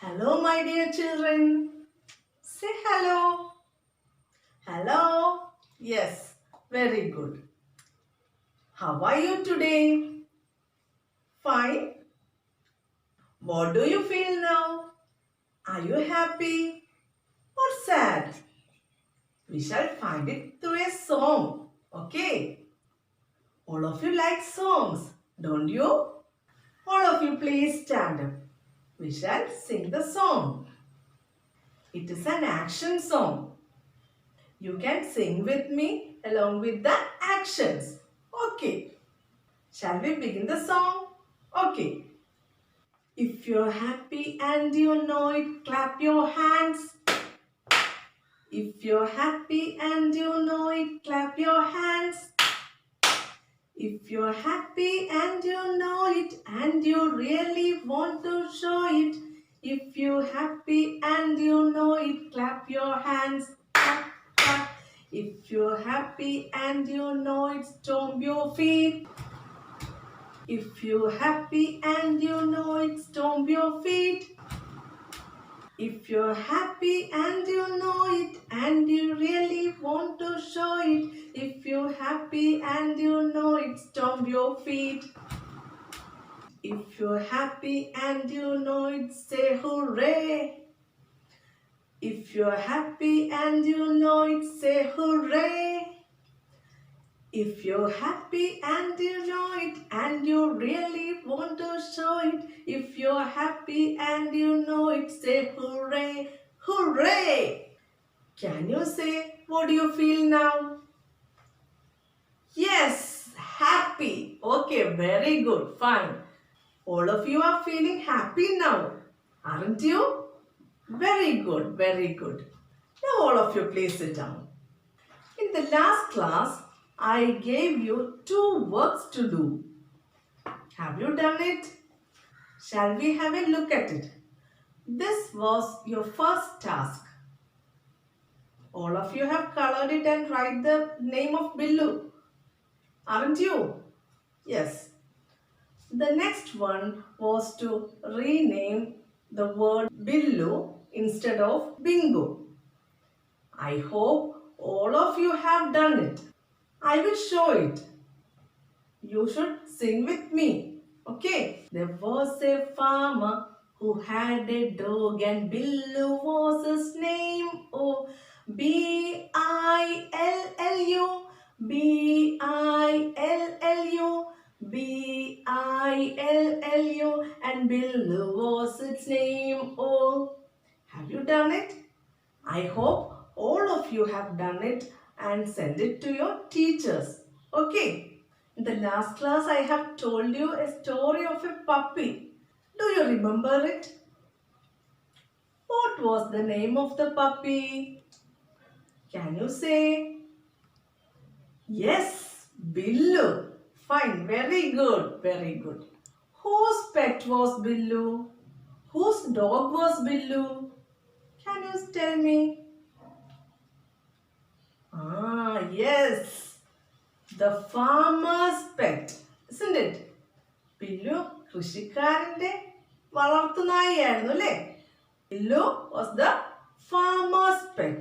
Hello, my dear children. Say hello. Hello. Yes, very good. How are you today? Fine. What do you feel now? Are you happy or sad? We shall find it through a song. Okay. All of you like songs, don't you? All of you please stand up. We shall sing the song. It is an action song. You can sing with me along with the actions. Okay. Shall we begin the song? Okay. If you're happy and you know it, clap your hands. If you're happy and you know it, clap your hands. If you're happy and you know it and you really want to show it. If you're happy and you know it, clap your hands. Clap, clap. If you're happy and you know it, stomp your feet. If you're happy and you know it, stomp your feet. If you're happy and you know it and you really want to show it. If you're happy and you know it, stomp your feet. If you're happy and you know it, say hooray. If you're happy and you know it, say hooray. If you're happy and you know it and you really want to show it. If you're happy and you know it, say hooray, hooray. Can you say what do you feel now? Yes, happy. Okay, very good, fine. All of you are feeling happy now, aren't you? Very good, very good. Now all of you please sit down. In the last class, I gave you two works to do. Have you done it? Shall we have a look at it? This was your first task. All of you have colored it and write the name of Billu, aren't you? Yes. The next one was to rename the word Billu instead of Bingo. I hope all of you have done it. I will show it. You should sing with me. Okay. There was a farmer who had a dog and Billu was his name. Oh, Billu, Billu, Billu, and Billu was its name. Oh, have you done it? I hope all of you have done it and send it to your teachers. Okay. In the last class, I have told you a story of a puppy. Do you remember it? What was the name of the puppy? Can you say? Yes, Billu. Fine, very good, very good. Whose pet was Billu? Whose dog was Billu? Can you tell me? Ah, yes. The farmer's pet, isn't it? Billu കൃഷിക്കാരന്റെ വളർത്തുനായിയായിരുന്നു അല്ലേ? Billu was the farmer's pet.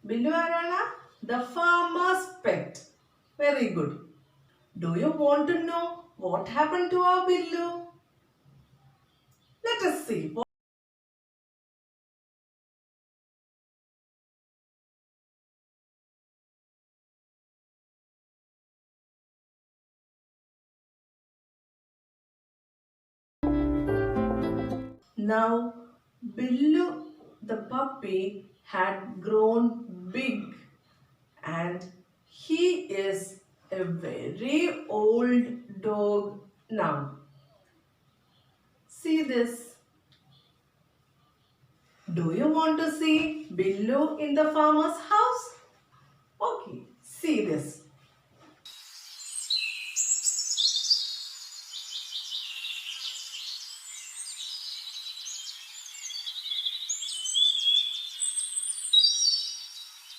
Billu ആരാണ്? The farmer's pet. Very good. Do you want to know what happened to our Billu? Let us see. Now, Billu the puppy had grown big and he is a very old dog now. See this. Do you want to see Billu in the farmer's house? Okay, see this.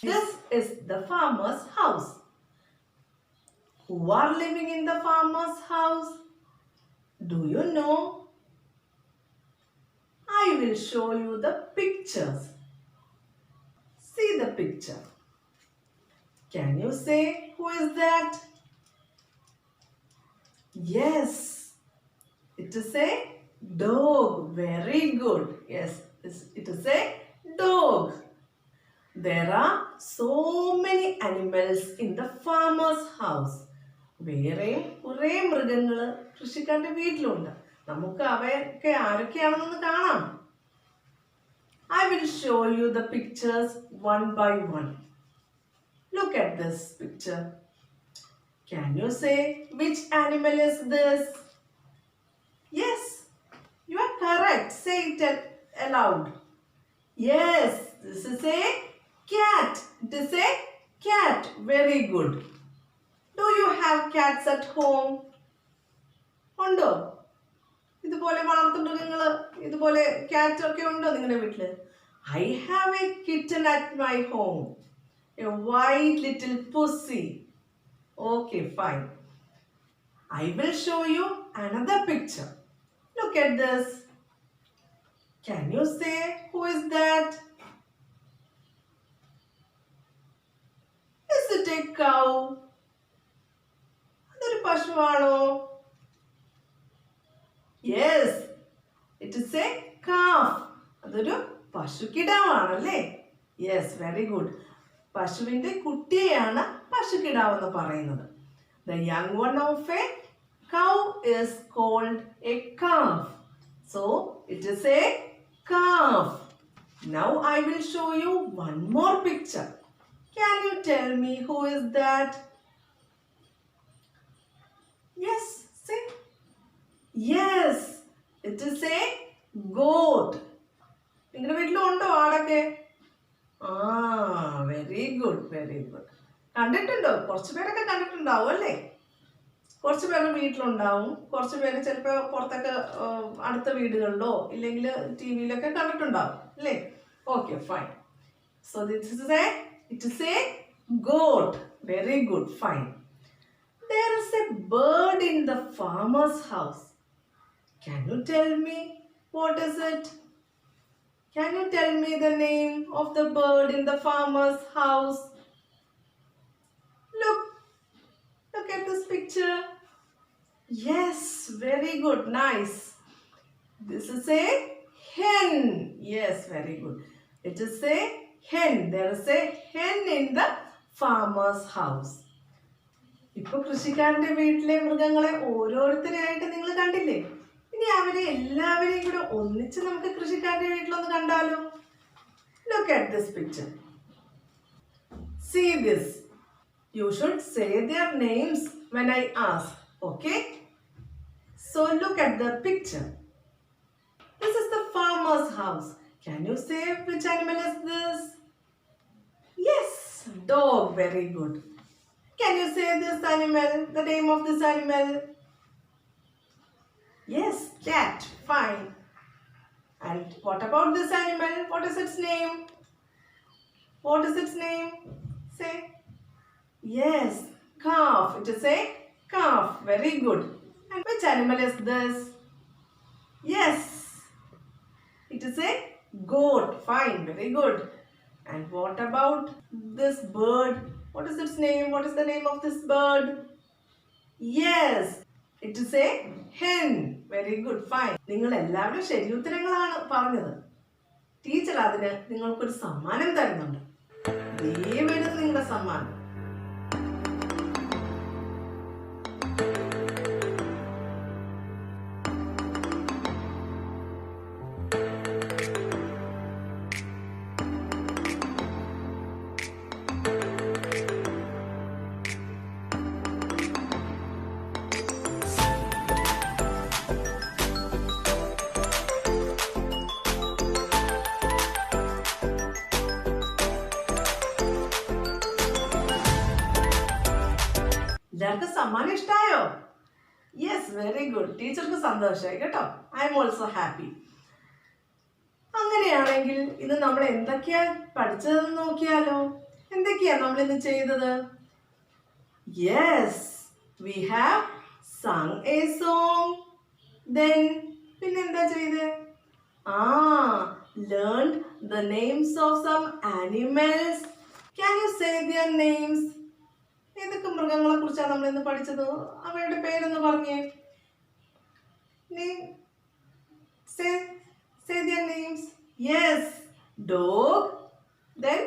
This is the farmer's house. Who are living in the farmer's house? Do you know? I will show you the pictures. See the picture. Can you say who is that? Yes, it is a dog. Very good. Yes, it is a dog. There are so many animals in the farmer's house. വേറെയും കുറേ മൃഗങ്ങൾ കൃഷിക്കാരുടെ വീട്ടിലുണ്ട്. നമുക്ക് അവയൊക്കെ ആരൊക്കെയാണെന്ന് കാണാം. I will show you the pictures one by one. Look at this picture. Can you say which animal is this? Yes, you are correct. Say it aloud. Yes, this is a cat. It is a cat. Very good. Do you have cats at home? ഉണ്ടോ? ഇതുപോലെ വളർത്തുമൃഗങ്ങൾ, ഇതുപോലെ cat ഒക്കെ ഉണ്ടോ നിങ്ങളുടെ വീട്ടില്? I have a kitten at my home. A white little pussy. Okay, fine. I will show you another picture. Look at this. Can you say who is that? Is it a cow? അതൊരു പശുവാണോ? Yes, it is a calf. അതൊരു പശുക്കിടാവാണല്ലേ? Yes, very good. പശുവിന്റെ കുട്ടിയെയാണ് പശുക്കിടാവെന്ന് പറയുന്നത്. The young one of a cow is called a calf. So, it is a calf. Now I will show you one more picture. Can you tell me who is that? Yes, say. Yes, it is a goat. നിങ്ങളുടെ വീട്ടിലുണ്ടോ ആടൊക്കെ? Very good, very good. കണ്ടിട്ടുണ്ടോ? കുറച്ച് പേരൊക്കെ കണ്ടിട്ടുണ്ടാവും അല്ലേ? കുറച്ച് പേരുടെ വീട്ടിലുണ്ടാവും, കുറച്ച് പേര് ചിലപ്പോൾ പുറത്തൊക്കെ അടുത്ത വീടുകളിലോ ഇല്ലെങ്കിൽ ടി വിയിലൊക്കെ കണ്ടിട്ടുണ്ടാവും അല്ലേ? Okay, fine. So it is a goat. Very good, fine. There is a bird in the farmer's house. Can you tell me what is it? Can you tell me the name of the bird in the farmer's house? Look at this picture. Yes, very good, nice. This is a hen. Yes, very good. It is a hen. There is a hen in the farmer's house. ഇപ്പോൾ കൃഷിക്കാരന്റെ വീട്ടിലെ മൃഗങ്ങളെ ഓരോരുത്തരെയായിട്ട് നിങ്ങൾ കണ്ടില്ലേ? ഇനി അവരെ എല്ലാവരെയും കൂടെ ഒന്നിച്ച് നമുക്ക് കൃഷിക്കാരന്റെ വീട്ടിലൊന്ന് കണ്ടാലോ? Look at this picture. See this. You should say their names when I ask. Okay? So look at the picture. This is the farmer's house. Can you say which animal is this? Yes, dog. Very good. Can you say this animal, the name of this animal? Yes, cat. Fine. And what about this animal? What is its name? What is its name? Say. Yes, calf. It is a calf. Very good. And which animal is this? Yes, it is a goat. Fine. Very good. And what about this bird? What is its name? What is the name of this bird? Yes, it is a hen. Very good. Fine. നിങ്ങൾ എല്ലാവരും ശരി ഉത്തരങ്ങളാണ് പറഞ്ഞത്. Teacher അതിന് നിങ്ങൾക്കൊരു സമ്മാനം തരുന്നുണ്ട്. ദേ വരുന്നു നിങ്ങളുടെ സമ്മാനം. എല്ലാവർക്കും സമ്മാനം ഇഷ്ടമായോ? Yes, very good. ടീച്ചർക്ക് സന്തോഷമായി കേട്ടോ. I am also happy. അങ്ങനെയാണെങ്കിൽ ഇത് നമ്മൾ എന്തൊക്കെയാ പഠിച്ചതെന്ന് നോക്കിയാലോ? എന്തൊക്കെയാ നമ്മൾ ഇന്ന് ചെയ്തത്? Yes, we have sung a song. Then പിന്നെന്താ ചെയ്തേ? Learned the names of some animals. Can you say their names? ഏതൊക്കെ മൃഗങ്ങളെ കുറിച്ചാണ് നമ്മൾ ഇന്ന് പഠിച്ചത്? അവയുടെ പേരൊന്ന് പറഞ്ഞേ. Name. Say their names. Yes. Dog. Then.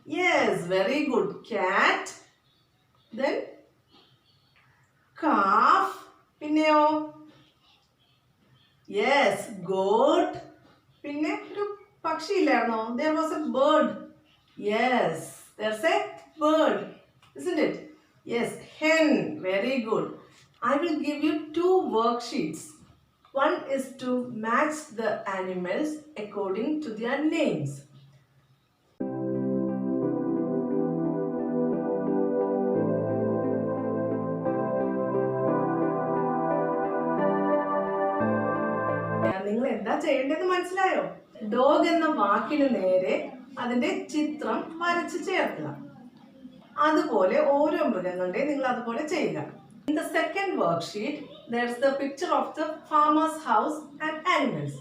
Yes, very good. Cat. Then. Calf. പിന്നെയോ? Yes, goat. പിന്നെ ഒരു പക്ഷി ഇല്ലായിരുന്നോ? There was a bird. Yes, there's a bird, isn't it? Yes, hen. Very good. I will give you 2 worksheets. One is to match the animals according to their names. നിങ്ങൾ എന്താ ചെയ്യേണ്ടതെന്ന് മനസ്സിലായോ? Dog എന്ന വാക്കിന് നേരെ അതിന്റെ ചിത്രം വരച്ച് ചേർക്കുക. അതുപോലെ ഓരോ മൃഗങ്ങളുടെയും നിങ്ങൾ അതുപോലെ ചെയ്യുക. In the second worksheet, there's the picture of the farmer's house and animals.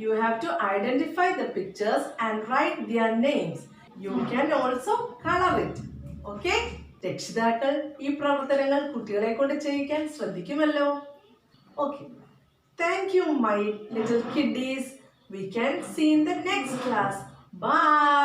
You have to identify the pictures and write their names. You can also color it. Okay? രക്ഷിതാക്കൾ ഈ പ്രവർത്തനങ്ങൾ കുട്ടികളെ കൊണ്ട് ചെയ്യിക്കാൻ ശ്രദ്ധിക്കുമല്ലോ. Okay. Thank you, my little kiddies. We can see in the next class. Bye.